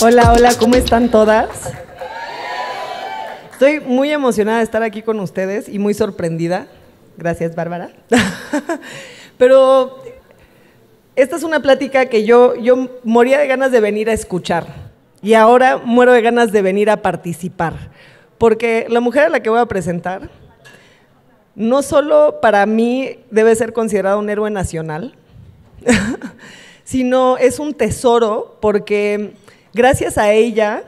Hola, hola, ¿cómo están todas? Estoy muy emocionada de estar aquí con ustedes y muy sorprendida. Gracias, Bárbara. Pero esta es una plática que yo moría de ganas de venir a escuchar y ahora muero de ganas de venir a participar, porque la mujer a la que voy a presentar no solo para mí debe ser considerada un héroe nacional, sino es un tesoro porque gracias a ella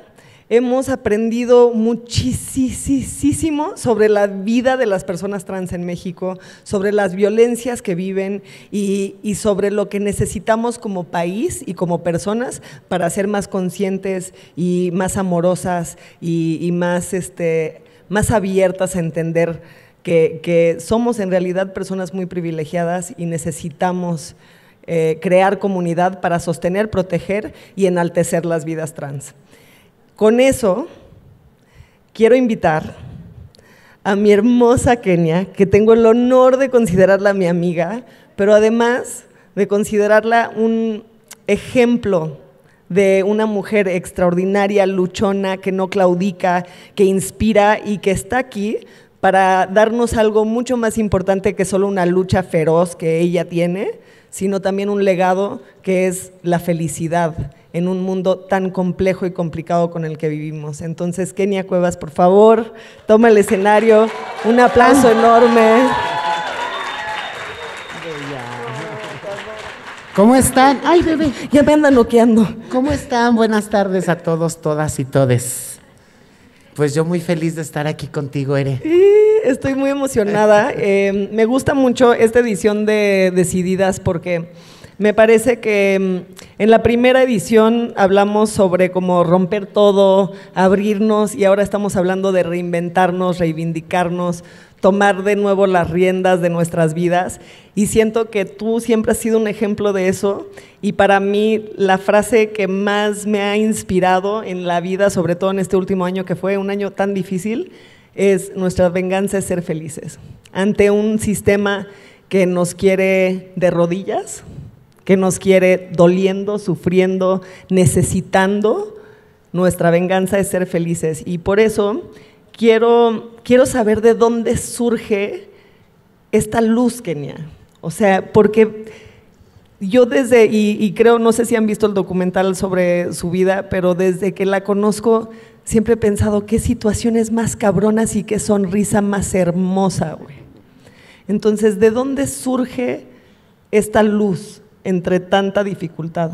hemos aprendido muchísimo sobre la vida de las personas trans en México, sobre las violencias que viven y sobre lo que necesitamos como país y como personas para ser más conscientes y más amorosas y más abiertas a entender que somos en realidad personas muy privilegiadas y necesitamos crear comunidad para sostener, proteger y enaltecer las vidas trans. Con eso, quiero invitar a mi hermosa Kenia, que tengo el honor de considerarla mi amiga, pero además de considerarla un ejemplo de una mujer extraordinaria, luchona, que no claudica, que inspira y que está aquí para darnos algo mucho más importante que solo una lucha feroz que ella tiene, sino también un legado que es la felicidad en un mundo tan complejo y complicado con el que vivimos. Entonces, Kenia Cuevas, por favor, toma el escenario. Un aplauso enorme. ¿Cómo están? Ay, bebé. Ya me andan noqueando. ¿Cómo están? Buenas tardes a todos, todas y todes. Pues yo muy feliz de estar aquí contigo, Ere. Estoy muy emocionada. Me gusta mucho esta edición de Decididas porque me parece que en la primera edición hablamos sobre cómo romper todo, abrirnos, y ahora estamos hablando de reinventarnos, reivindicarnos, tomar de nuevo las riendas de nuestras vidas, y siento que tú siempre has sido un ejemplo de eso, y para mí la frase que más me ha inspirado en la vida, sobre todo en este último año que fue un año tan difícil, es: nuestra venganza es ser felices. Ante un sistema que nos quiere de rodillas, que nos quiere doliendo, sufriendo, necesitando, nuestra venganza es ser felices. Y por eso quiero saber de dónde surge esta luz, Kenia. O sea, porque yo y creo, no sé si han visto el documental sobre su vida, pero desde que la conozco siempre he pensado qué situaciones más cabronas y qué sonrisa más hermosa, güey. Entonces, ¿de dónde surge esta luz entre tanta dificultad?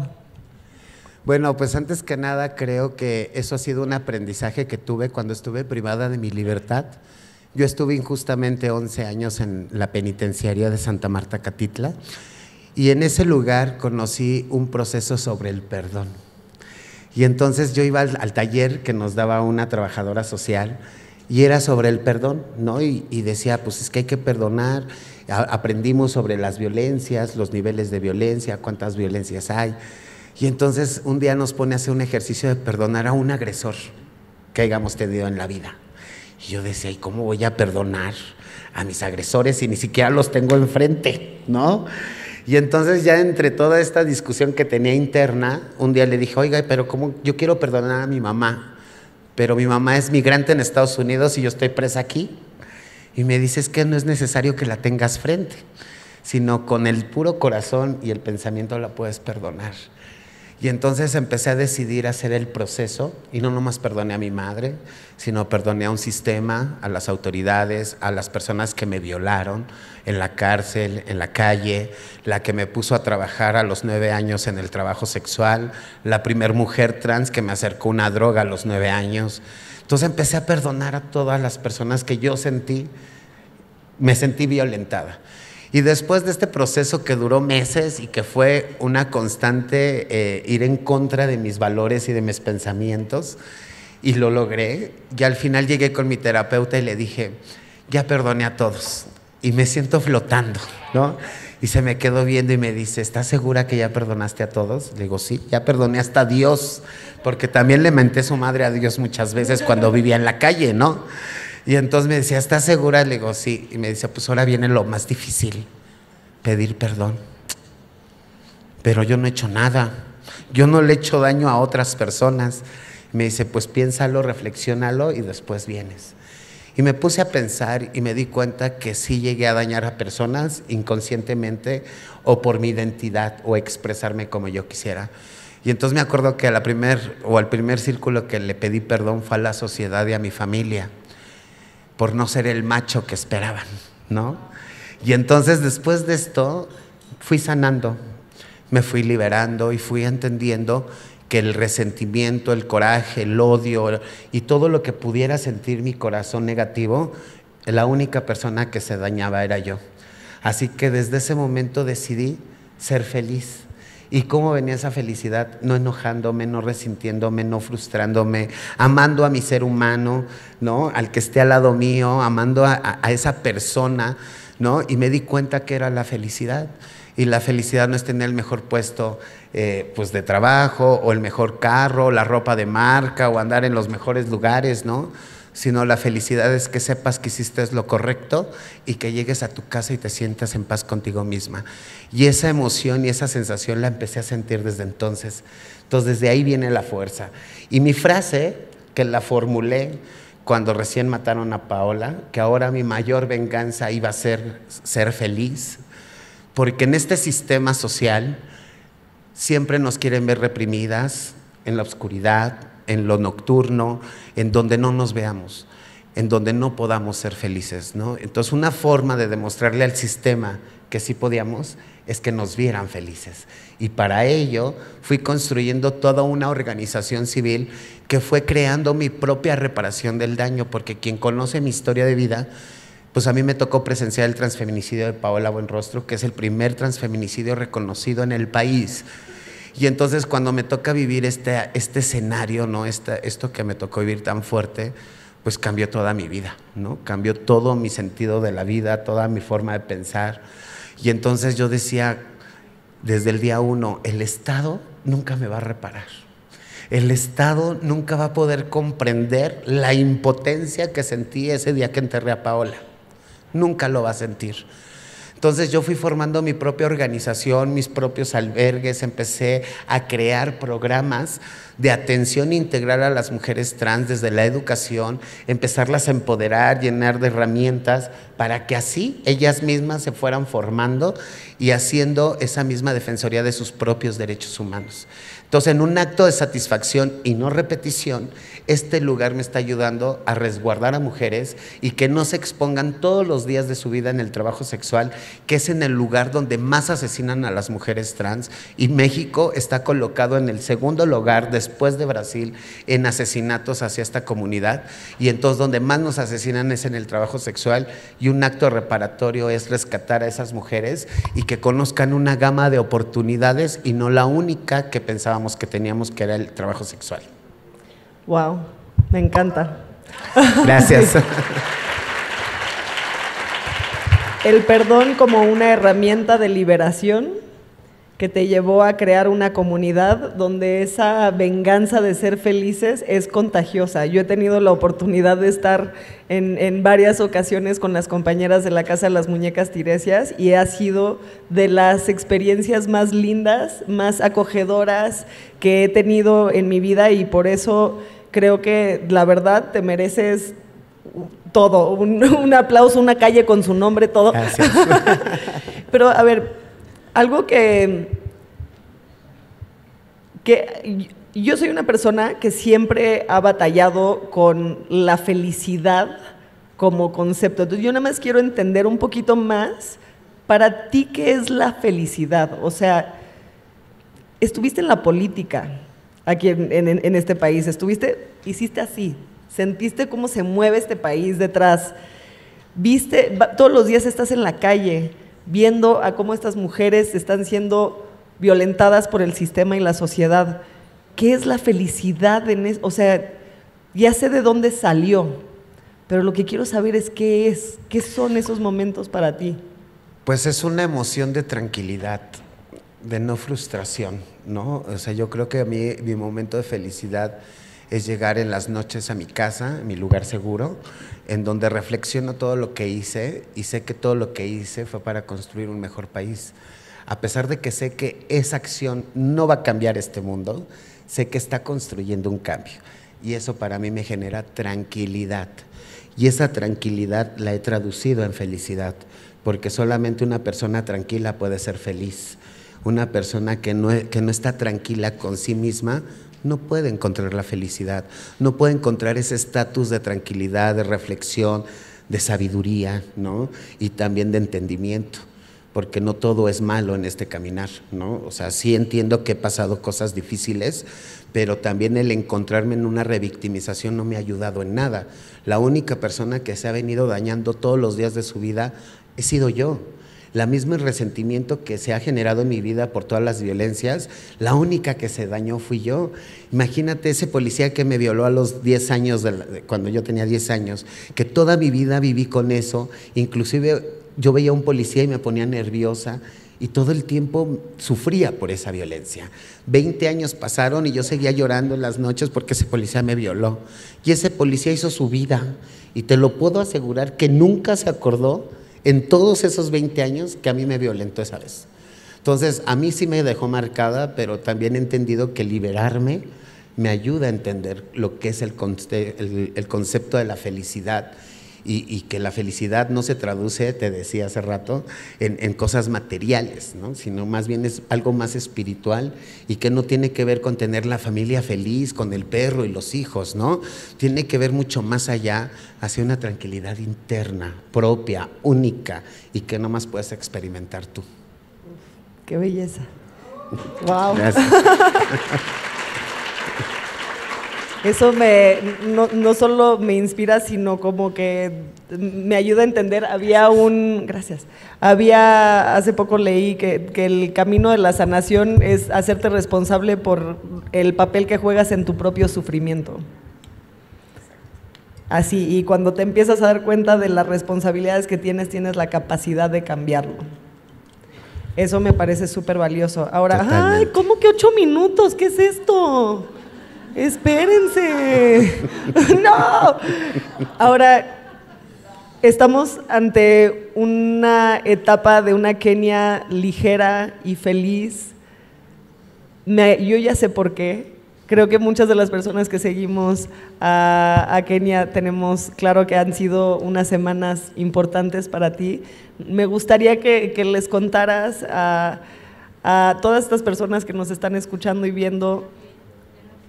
Bueno, pues antes que nada creo que eso ha sido un aprendizaje que tuve cuando estuve privada de mi libertad. Yo estuve injustamente 11 años en la penitenciaría de Santa Marta, Catitla, y en ese lugar conocí un proceso sobre el perdón. Y entonces yo iba al taller que nos daba una trabajadora social y era sobre el perdón, ¿no? Y decía, pues es que hay que perdonar. Aprendimos sobre las violencias, los niveles de violencia, cuántas violencias hay. Y entonces un día nos pone a hacer un ejercicio de perdonar a un agresor que hayamos tenido en la vida. Y yo decía, ¿y cómo voy a perdonar a mis agresores si ni siquiera los tengo enfrente, ¿no? Y entonces ya entre toda esta discusión que tenía interna, un día le dije, oiga, pero ¿cómo? Yo quiero perdonar a mi mamá, pero mi mamá es migrante en Estados Unidos y yo estoy presa aquí. Y me dice, es que no es necesario que la tengas frente, sino con el puro corazón y el pensamiento la puedes perdonar. Y entonces empecé a decidir hacer el proceso, y no nomás perdoné a mi madre, sino perdoné a un sistema, a las autoridades, a las personas que me violaron en la cárcel, en la calle, la que me puso a trabajar a los 9 años en el trabajo sexual, la primer mujer trans que me acercó una droga a los 9 años. Entonces empecé a perdonar a todas las personas que yo me sentí violentada. Y después de este proceso que duró meses y que fue una constante ir en contra de mis valores y de mis pensamientos, y lo logré, y al final llegué con mi terapeuta y le dije, ya perdoné a todos y me siento flotando, ¿no? Y se me quedó viendo y me dice, ¿estás segura que ya perdonaste a todos? Le digo, sí, ya perdoné hasta a Dios, porque también le menté su madre a Dios muchas veces cuando vivía en la calle, ¿no? Y entonces me decía, ¿estás segura? Le digo, sí. Y me decía, pues ahora viene lo más difícil, pedir perdón. Pero yo no he hecho nada. Yo no le echo daño a otras personas. Me dice, pues piénsalo, reflexiónalo y después vienes. Y me puse a pensar y me di cuenta que sí llegué a dañar a personas inconscientemente o por mi identidad o expresarme como yo quisiera. Y entonces me acuerdo que al primer círculo que le pedí perdón fue a la sociedad y a mi familia por no ser el macho que esperaban, ¿no? Y entonces después de esto fui sanando, me fui liberando y fui entendiendo que el resentimiento, el coraje, el odio y todo lo que pudiera sentir mi corazón negativo, la única persona que se dañaba era yo. Así que desde ese momento decidí ser feliz. ¿Y cómo venía esa felicidad? No enojándome, no resintiéndome, no frustrándome, amando a mi ser humano, ¿no? Al que esté al lado mío, amando a esa persona, ¿no? Y me di cuenta que era la felicidad. Y la felicidad no es tener el mejor puesto pues de trabajo, o el mejor carro, o la ropa de marca, o andar en los mejores lugares, ¿no? Sino la felicidad es que sepas que hiciste lo correcto y que llegues a tu casa y te sientas en paz contigo misma. Y esa emoción y esa sensación la empecé a sentir desde entonces. Entonces desde ahí viene la fuerza. Y mi frase, que la formulé cuando recién mataron a Paola, que ahora mi mayor venganza iba a ser feliz, porque en este sistema social siempre nos quieren ver reprimidas, en la oscuridad, en lo nocturno, en donde no nos veamos, en donde no podamos ser felices, ¿no? Entonces una forma de demostrarle al sistema que sí podíamos es que nos vieran felices. Y para ello fui construyendo toda una organización civil que fue creando mi propia reparación del daño, porque quien conoce mi historia de vida, pues a mí me tocó presenciar el transfeminicidio de Paola Buenrostro, que es el primer transfeminicidio reconocido en el país. Y entonces cuando me toca vivir este escenario, ¿no? Esto que me tocó vivir tan fuerte, pues cambió toda mi vida, ¿no? Cambió todo mi sentido de la vida, toda mi forma de pensar. Y entonces yo decía, desde el día 1, el Estado nunca me va a reparar. El Estado nunca va a poder comprender la impotencia que sentí ese día que enterré a Paola. Nunca lo va a sentir. Entonces yo fui formando mi propia organización, mis propios albergues, empecé a crear programas de atención integral a las mujeres trans desde la educación, empezarlas a empoderar, llenar de herramientas para que así ellas mismas se fueran formando y haciendo esa misma defensoría de sus propios derechos humanos. Entonces, en un acto de satisfacción y no repetición, este lugar me está ayudando a resguardar a mujeres y que no se expongan todos los días de su vida en el trabajo sexual, que es en el lugar donde más asesinan a las mujeres trans, y México está colocado en el segundo lugar después de Brasil en asesinatos hacia esta comunidad, y entonces donde más nos asesinan es en el trabajo sexual, y un acto reparatorio es rescatar a esas mujeres y que conozcan una gama de oportunidades y no la única que pensábamos que teníamos, que era el trabajo sexual. Wow, me encanta. Gracias. El perdón como una herramienta de liberación que te llevó a crear una comunidad donde esa venganza de ser felices es contagiosa. Yo he tenido la oportunidad de estar en varias ocasiones con las compañeras de la Casa de las Muñecas Tiresias y ha sido de las experiencias más lindas, más acogedoras que he tenido en mi vida, y por eso creo que la verdad te mereces todo, un aplauso, una calle con su nombre, todo. Gracias. Pero a ver, algo que yo soy una persona que siempre ha batallado con la felicidad como concepto. Entonces yo nada más quiero entender un poquito más, para ti, ¿qué es la felicidad? O sea, estuviste en la política aquí en este país, hiciste así, sentiste cómo se mueve este país detrás, todos los días estás en la calle viendo a cómo estas mujeres están siendo violentadas por el sistema y la sociedad. ¿Qué es la felicidad en eso? O sea, ya sé de dónde salió, pero lo que quiero saber es qué son esos momentos para ti. Pues es una emoción de tranquilidad, de no frustración, ¿no? O sea, yo creo que a mí mi momento de felicidad es llegar en las noches a mi casa, mi lugar seguro, en donde reflexiono todo lo que hice y sé que todo lo que hice fue para construir un mejor país. a pesar de que sé que esa acción no va a cambiar este mundo, sé que está construyendo un cambio. Y eso para mí me genera tranquilidad. Y esa tranquilidad la he traducido en felicidad, porque solamente una persona tranquila puede ser feliz. Una persona que no está tranquila con sí misma no puede encontrar la felicidad, no puede encontrar ese estatus de tranquilidad, de reflexión, de sabiduría, ¿no? Y también de entendimiento, porque no todo es malo en este caminar, ¿no? O sea, sí entiendo que he pasado cosas difíciles, pero también el encontrarme en una revictimización no me ha ayudado en nada. La única persona que se ha venido dañando todos los días de su vida he sido yo. La misma resentimiento que se ha generado en mi vida por todas las violencias, la única que se dañó fui yo. Imagínate ese policía que me violó a los 10 años, cuando yo tenía 10 años, que toda mi vida viví con eso. Inclusive yo veía a un policía y me ponía nerviosa y todo el tiempo sufría por esa violencia. 20 años pasaron y yo seguía llorando en las noches porque ese policía me violó. Y ese policía hizo su vida y te lo puedo asegurar que nunca se acordó en todos esos 20 años que a mí me violentó esa vez. Entonces, a mí sí me dejó marcada, pero también he entendido que liberarme me ayuda a entender lo que es el concepto de la felicidad y que la felicidad no se traduce, te decía hace rato, en cosas materiales, ¿no? Sino más bien es algo más espiritual y que no tiene que ver con tener la familia feliz, con el perro y los hijos, ¿no? Tiene que ver mucho más allá, hacia una tranquilidad interna, propia, única y que nomás puedes experimentar tú. ¡Qué belleza! ¡Wow! Gracias. Eso no solo me inspira, sino como que me ayuda a entender. Hace poco leí que el camino de la sanación es hacerte responsable por el papel que juegas en tu propio sufrimiento. Así, y cuando te empiezas a dar cuenta de las responsabilidades que tienes la capacidad de cambiarlo. Eso me parece súper valioso. Ahora, totalmente. ¡ay! ¿Cómo que 8 minutos? ¿Qué es esto? ¡Espérense! ¡No! Ahora, estamos ante una etapa de una Kenia ligera y feliz. Yo ya sé por qué. Creo que muchas de las personas que seguimos a Kenia tenemos claro que han sido unas semanas importantes para ti. Me gustaría que les contaras a todas estas personas que nos están escuchando y viendo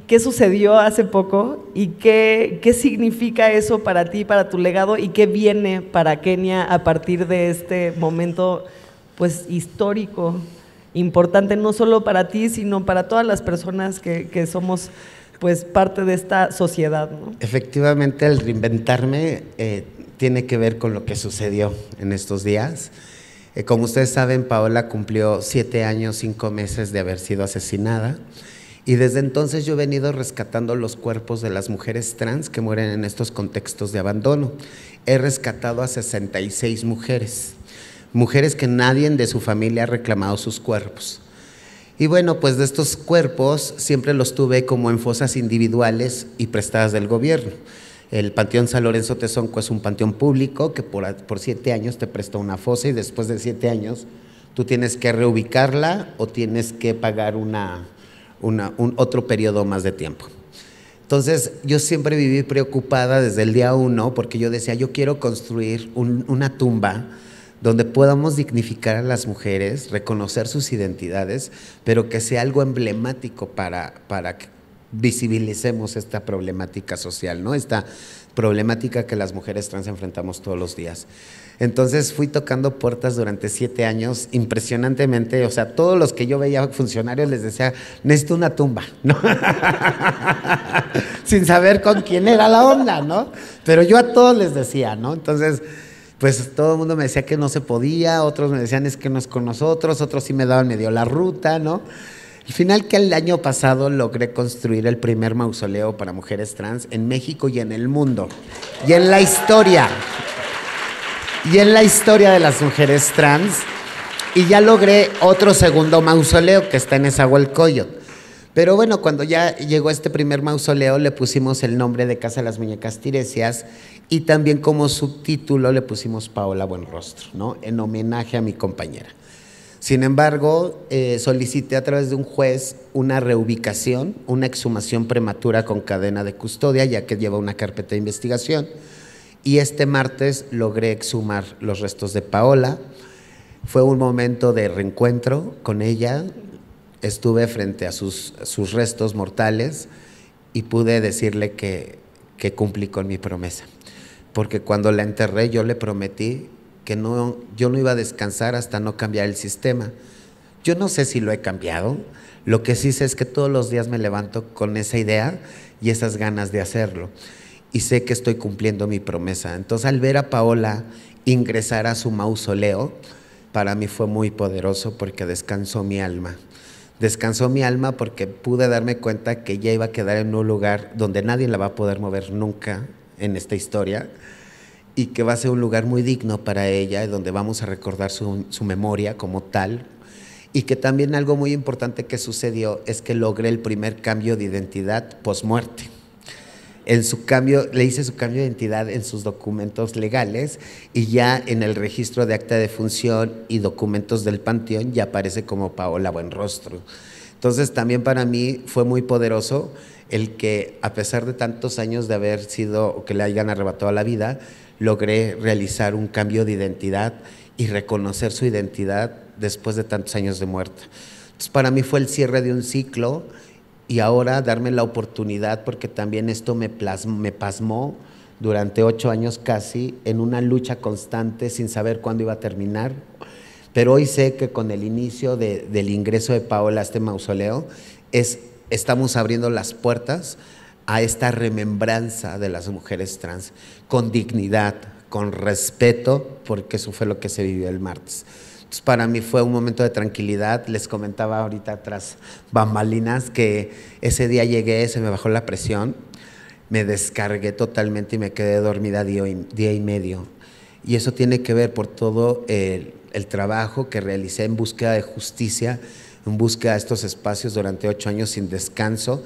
qué sucedió hace poco y qué significa eso para ti, para tu legado y qué viene para Kenia a partir de este momento pues histórico, importante no solo para ti, sino para todas las personas que somos pues parte de esta sociedad, ¿no? Efectivamente, el reinventarme tiene que ver con lo que sucedió en estos días. Como ustedes saben, Paola cumplió 7 años, 5 meses de haber sido asesinada. Y desde entonces yo he venido rescatando los cuerpos de las mujeres trans que mueren en estos contextos de abandono. He rescatado a 66 mujeres que nadie de su familia ha reclamado sus cuerpos. Y bueno, pues de estos cuerpos siempre los tuve como en fosas individuales y prestadas del gobierno. El Panteón San Lorenzo Tezonco es un panteón público que por 7 años te presta una fosa y después de 7 años tú tienes que reubicarla o tienes que pagar otro periodo más de tiempo. Entonces yo siempre viví preocupada desde el día 1 porque yo decía, yo quiero construir una tumba donde podamos dignificar a las mujeres, reconocer sus identidades, pero que sea algo emblemático para que visibilicemos esta problemática social, ¿no? Esta problemática que las mujeres trans enfrentamos todos los días. Entonces fui tocando puertas durante 7 años, impresionantemente, o sea, todos los que yo veía funcionarios les decía, necesito una tumba, ¿no? Sin saber con quién era la onda, ¿no? Pero yo a todos les decía, ¿no? Entonces, pues todo el mundo me decía que no se podía, otros me decían es que no es con nosotros, otros sí me daban medio la ruta, ¿no? Al final que el año pasado logré construir el primer mausoleo para mujeres trans en México y en el mundo. Y en la historia de las mujeres trans. Y ya logré otro segundo mausoleo que está en Nezahualcóyotl. Pero bueno, cuando ya llegó este primer mausoleo le pusimos el nombre de Casa de las Muñecas Tiresias y también como subtítulo le pusimos Paola Buenrostro, ¿no? En homenaje a mi compañera. Sin embargo, solicité a través de un juez una reubicación, una exhumación prematura con cadena de custodia, ya que lleva una carpeta de investigación. Y este martes logré exhumar los restos de Paola. Fue un momento de reencuentro con ella. Estuve frente a sus restos mortales y pude decirle que cumplí con mi promesa. Porque cuando la enterré yo le prometí que yo no iba a descansar hasta no cambiar el sistema. Yo no sé si lo he cambiado, lo que sí sé es que todos los días me levanto con esa idea y esas ganas de hacerlo. Y sé que estoy cumpliendo mi promesa. Entonces, al ver a Paola ingresar a su mausoleo, para mí fue muy poderoso porque descansó mi alma. Descansó mi alma porque pude darme cuenta que ella iba a quedar en un lugar donde nadie la va a poder mover nunca en esta historia, y que va a ser un lugar muy digno para ella, donde vamos a recordar su memoria como tal, y que también algo muy importante que sucedió es que logré el primer cambio de identidad post-muerte. Le hice su cambio de identidad en sus documentos legales, y ya en el registro de acta de función y documentos del panteón ya aparece como Paola Buenrostro. Entonces también para mí fue muy poderoso el que, a pesar de tantos años de haber sido o que le hayan arrebatado la vida, logré realizar un cambio de identidad y reconocer su identidad después de tantos años de muerte. Entonces, para mí fue el cierre de un ciclo, y ahora darme la oportunidad, porque también esto me pasmó durante 8 años casi, en una lucha constante sin saber cuándo iba a terminar. Pero hoy sé que con el inicio del ingreso de Paola a este mausoleo, estamos abriendo las puertas a esta remembranza de las mujeres trans, con dignidad, con respeto, porque eso fue lo que se vivió el martes. Entonces, para mí fue un momento de tranquilidad. Les comentaba ahorita tras bambalinas que ese día llegué, se me bajó la presión, me descargué totalmente y me quedé dormida día y medio. Y eso tiene que ver por todo el trabajo que realicé en búsqueda de justicia, en búsqueda de estos espacios durante 8 años sin descanso,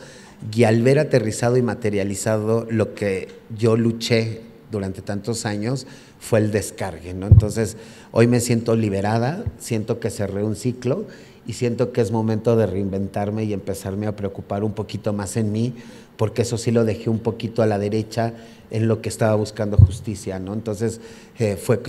y al ver aterrizado y materializado lo que yo luché durante tantos años, fue el descargue, ¿no? Entonces, hoy me siento liberada, siento que cerré un ciclo y siento que es momento de reinventarme y empezarme a preocupar un poquito más en mí, porque eso sí lo dejé un poquito a la derecha en lo que estaba buscando justicia, ¿no? Entonces,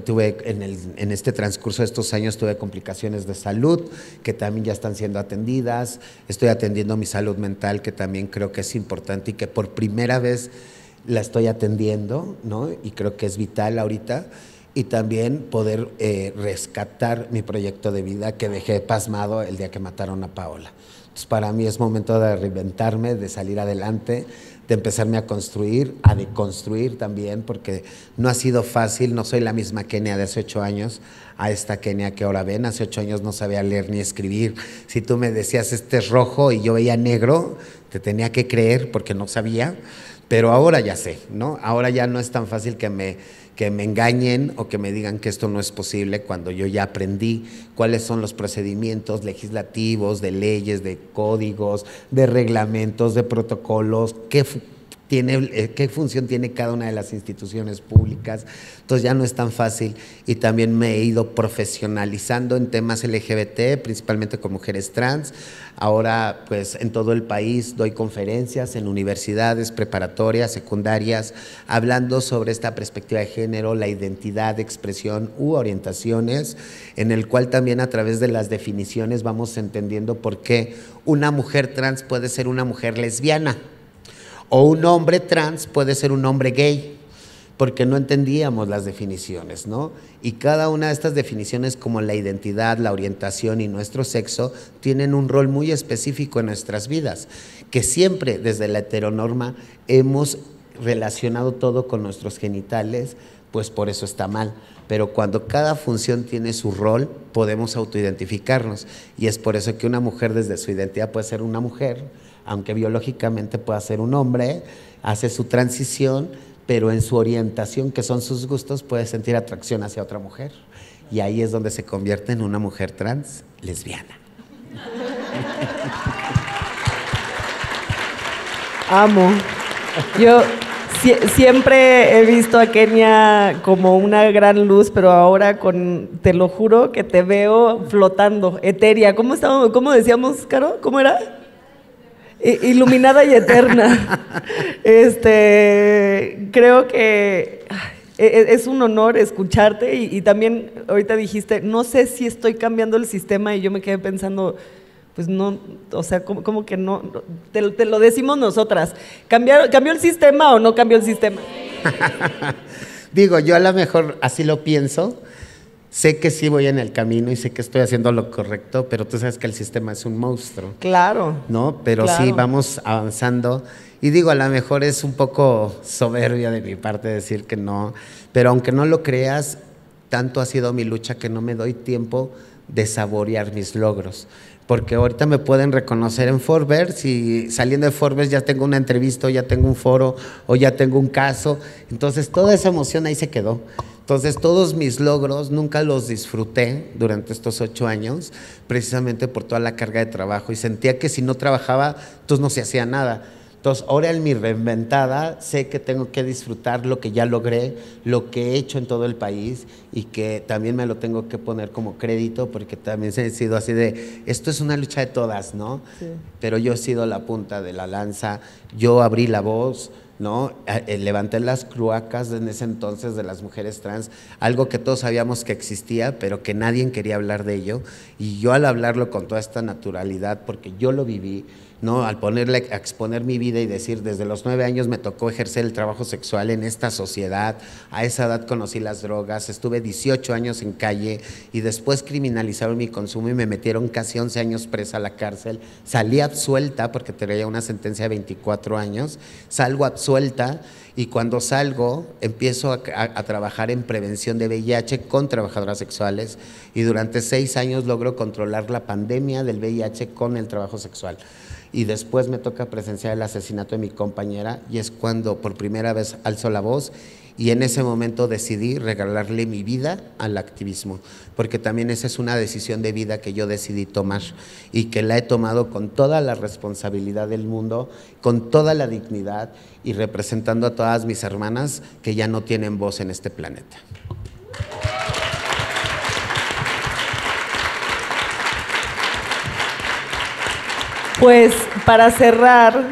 tuve en este transcurso de estos años tuve complicaciones de salud que también ya están siendo atendidas. Estoy atendiendo mi salud mental, que también creo que es importante y que por primera vez la estoy atendiendo, ¿no? Y creo que es vital ahorita. Y también poder rescatar mi proyecto de vida que dejé pasmado el día que mataron a Paola. Entonces, para mí es momento de reinventarme, de salir adelante, de empezarme a construir, a deconstruir también, porque no ha sido fácil. No soy la misma Kenia de hace 8 años a esta Kenia que ahora ven. Hace 8 años no sabía leer ni escribir. Si tú me decías este es rojo y yo veía negro, te tenía que creer porque no sabía, pero ahora ya sé, ¿no? Ahora ya no es tan fácil que me engañen o que me digan que esto no es posible, cuando yo ya aprendí cuáles son los procedimientos legislativos, de leyes, de códigos, de reglamentos, de protocolos, qué función tiene cada una de las instituciones públicas. Entonces ya no es tan fácil, y también me he ido profesionalizando en temas LGBT, principalmente con mujeres trans. Ahora, pues en todo el país doy conferencias en universidades preparatorias, secundarias, hablando sobre esta perspectiva de género, la identidad, expresión u orientaciones, en el cual también a través de las definiciones vamos entendiendo por qué una mujer trans puede ser una mujer lesbiana, o un hombre trans puede ser un hombre gay, porque no entendíamos las definiciones, ¿no? Y cada una de estas definiciones, como la identidad, la orientación y nuestro sexo, tienen un rol muy específico en nuestras vidas, que siempre desde la heteronorma hemos relacionado todo con nuestros genitales, pues por eso está mal. Pero cuando cada función tiene su rol, podemos autoidentificarnos, y es por eso que una mujer desde su identidad puede ser una mujer, aunque biológicamente pueda ser un hombre, hace su transición, pero en su orientación, que son sus gustos, puede sentir atracción hacia otra mujer, y ahí es donde se convierte en una mujer trans lesbiana. Amo. Yo Siempre he visto a Kenia como una gran luz, pero ahora te lo juro que te veo flotando, etérea. ¿Cómo decíamos, Caro? ¿Cómo era? Iluminada y eterna. Creo que es un honor escucharte y también ahorita dijiste, no sé si estoy cambiando el sistema, y yo me quedé pensando, pues no, o sea, ¿cómo que no? Te lo decimos nosotras. ¿Cambió el sistema o no cambió el sistema? Digo, yo a lo mejor así lo pienso. Sé que sí voy en el camino y sé que estoy haciendo lo correcto, pero tú sabes que el sistema es un monstruo. Claro. ¿No? Pero claro, sí vamos avanzando. Y digo, a lo mejor es un poco soberbia de mi parte decir que no, pero aunque no lo creas, tanto ha sido mi lucha que no me doy tiempo de saborear mis logros. Porque ahorita me pueden reconocer en Forbes y saliendo de Forbes ya tengo una entrevista, o ya tengo un foro, o ya tengo un caso. Entonces toda esa emoción ahí se quedó. Entonces todos mis logros nunca los disfruté durante estos 8 años, precisamente por toda la carga de trabajo, y sentía que si no trabajaba, entonces no se hacía nada. Entonces ahora en mi reinventada sé que tengo que disfrutar lo que ya logré, lo que he hecho en todo el país, y que también me lo tengo que poner como crédito, porque también he sido así de, esto es una lucha de todas, ¿no? Sí. Pero yo he sido la punta de la lanza, yo abrí la voz, ¿no? Levanté las cloacas en ese entonces de las mujeres trans, algo que todos sabíamos que existía, pero que nadie quería hablar de ello, y yo al hablarlo con toda esta naturalidad, porque yo lo viví, ¿no? Al a exponer mi vida y decir, desde los 9 años me tocó ejercer el trabajo sexual en esta sociedad, a esa edad conocí las drogas, estuve 18 años en calle y después criminalizaron mi consumo y me metieron casi 11 años presa a la cárcel, salí absuelta porque traía una sentencia de 24 años, salgo absuelta, y cuando salgo empiezo a trabajar en prevención de VIH con trabajadoras sexuales, y durante 6 años logro controlar la pandemia del VIH con el trabajo sexual. Y después me toca presenciar el asesinato de mi compañera, y es cuando por primera vez alzo la voz, y en ese momento decidí regalarle mi vida al activismo, porque también esa es una decisión de vida que yo decidí tomar y que la he tomado con toda la responsabilidad del mundo, con toda la dignidad, y representando a todas mis hermanas que ya no tienen voz en este planeta. Pues para cerrar,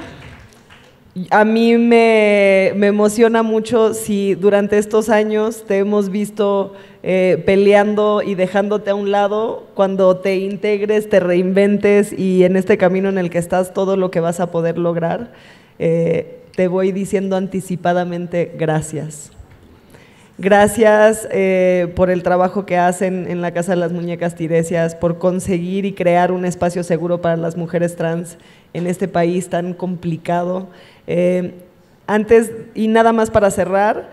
a mí me emociona mucho si durante estos años te hemos visto peleando y dejándote a un lado, cuando te integres, te reinventes y en este camino en el que estás, todo lo que vas a poder lograr, te voy diciendo anticipadamente gracias. Gracias por el trabajo que hacen en la Casa de las Muñecas Tiresias, por conseguir y crear un espacio seguro para las mujeres trans en este país tan complicado. Antes, y nada más para cerrar,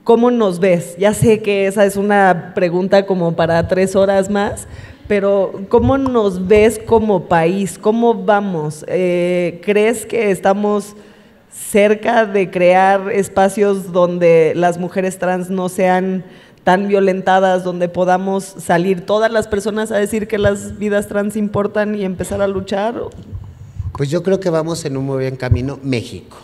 ¿cómo nos ves? Ya sé que esa es una pregunta como para 3 horas más, pero ¿cómo nos ves como país? ¿Cómo vamos? ¿Crees que estamos cerca de crear espacios donde las mujeres trans no sean tan violentadas, donde podamos salir todas las personas a decir que las vidas trans importan y empezar a luchar? Pues yo creo que vamos en un muy buen camino. México.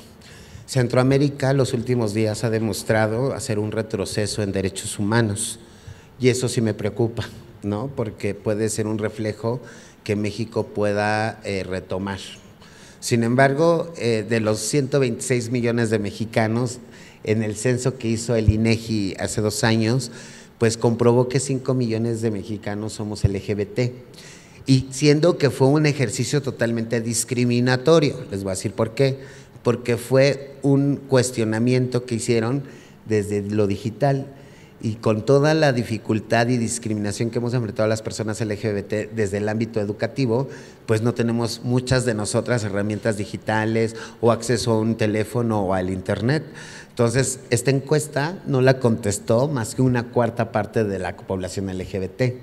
Centroamérica los últimos días ha demostrado hacer un retroceso en derechos humanos, y eso sí me preocupa, ¿no? Porque puede ser un reflejo que México pueda retomar. Sin embargo, de los 126 millones de mexicanos, en el censo que hizo el INEGI hace 2 años, pues comprobó que 5 millones de mexicanos somos LGBT. Y siendo que fue un ejercicio totalmente discriminatorio, les voy a decir por qué, porque fue un cuestionamiento que hicieron desde lo digital, y con toda la dificultad y discriminación que hemos enfrentado a las personas LGBT desde el ámbito educativo, pues no tenemos muchas de nosotras herramientas digitales o acceso a un teléfono o al internet. Entonces, esta encuesta no la contestó más que una 1/4 parte de la población LGBT.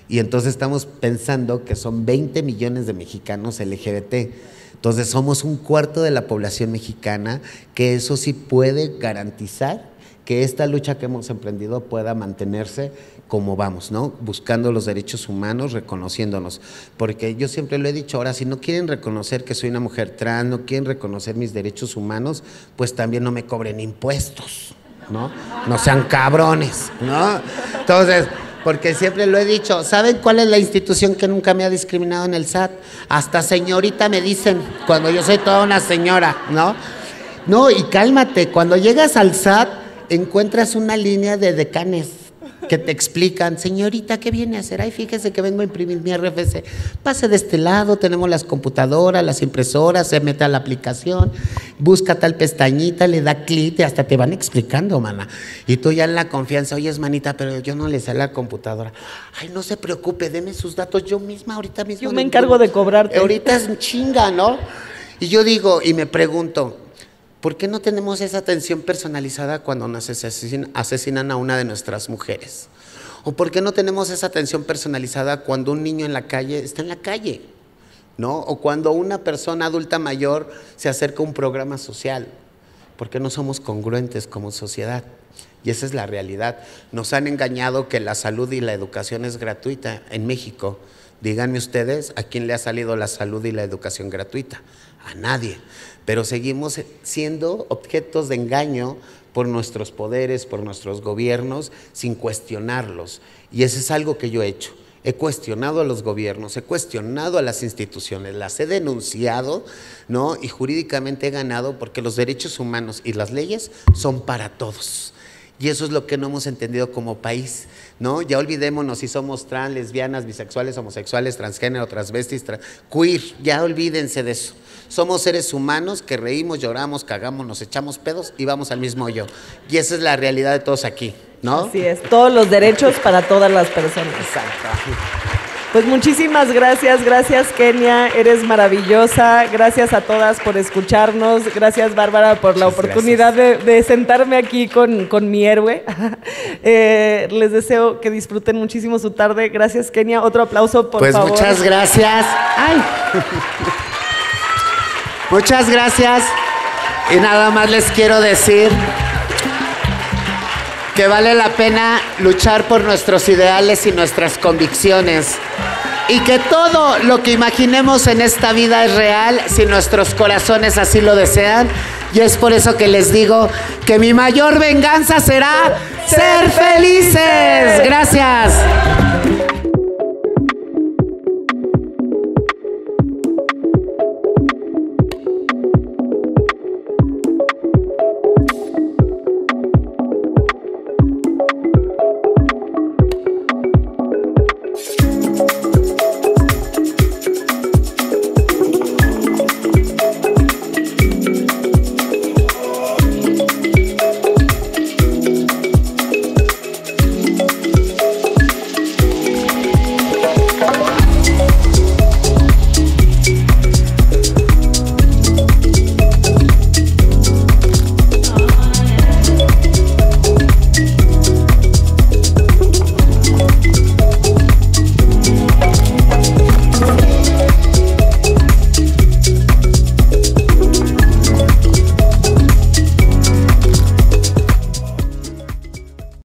Y entonces estamos pensando que son 20 millones de mexicanos LGBT. Entonces somos 1/4 de la población mexicana, que eso sí puede garantizar que esta lucha que hemos emprendido pueda mantenerse, como vamos, ¿no? Buscando los derechos humanos, reconociéndonos. Porque yo siempre lo he dicho, ahora, si no quieren reconocer que soy una mujer trans, no quieren reconocer mis derechos humanos, pues también no me cobren impuestos, ¿no? No sean cabrones, ¿no? Entonces, porque siempre lo he dicho, ¿saben cuál es la institución que nunca me ha discriminado en el SAT? Hasta señorita me dicen, cuando yo soy toda una señora, ¿no? No, y cálmate, cuando llegas al SAT, encuentras una línea de decanes que te explican, señorita, ¿qué viene a hacer? Ay, fíjese que vengo a imprimir mi RFC. Pase de este lado, tenemos las computadoras, las impresoras, se mete a la aplicación, busca tal pestañita, le da clic y hasta te van explicando, mana. Y tú ya en la confianza, oye, manita, pero yo no le sé a la computadora. Ay, no se preocupe, deme sus datos yo misma, ahorita mismo. Yo me encargo de cobrarte. Ahorita es chinga, ¿no? Y yo digo, y me pregunto, ¿por qué no tenemos esa atención personalizada cuando nos asesinan a una de nuestras mujeres? ¿O por qué no tenemos esa atención personalizada cuando un niño en la calle está en la calle? ¿No? O cuando una persona adulta mayor se acerca a un programa social. ¿Por qué no somos congruentes como sociedad? Y esa es la realidad. Nos han engañado que la salud y la educación es gratuita en México. Díganme ustedes, ¿a quién le ha salido la salud y la educación gratuita? A nadie. Pero seguimos siendo objetos de engaño por nuestros poderes, por nuestros gobiernos, sin cuestionarlos. Y eso es algo que yo he hecho. He cuestionado a los gobiernos, he cuestionado a las instituciones, las he denunciado, ¿no? Y jurídicamente he ganado porque los derechos humanos y las leyes son para todos. Y eso es lo que no hemos entendido como país, ¿no? Ya olvidémonos si somos trans, lesbianas, bisexuales, homosexuales, transgénero, transvestis, queer, ya olvídense de eso. Somos seres humanos que reímos, lloramos, cagamos, nos echamos pedos y vamos al mismo hoyo. Y esa es la realidad de todos aquí, ¿no? Así es, todos los derechos para todas las personas. Exacto. Pues muchísimas gracias Kenia, eres maravillosa, gracias a todas por escucharnos, gracias Bárbara por la oportunidad de sentarme aquí con mi héroe. Les deseo que disfruten muchísimo su tarde, gracias Kenia, otro aplauso por favor. Pues muchas gracias. Ay. Muchas gracias y nada más les quiero decir que vale la pena luchar por nuestros ideales y nuestras convicciones y que todo lo que imaginemos en esta vida es real si nuestros corazones así lo desean y es por eso que les digo que mi mayor venganza será ser felices. Gracias.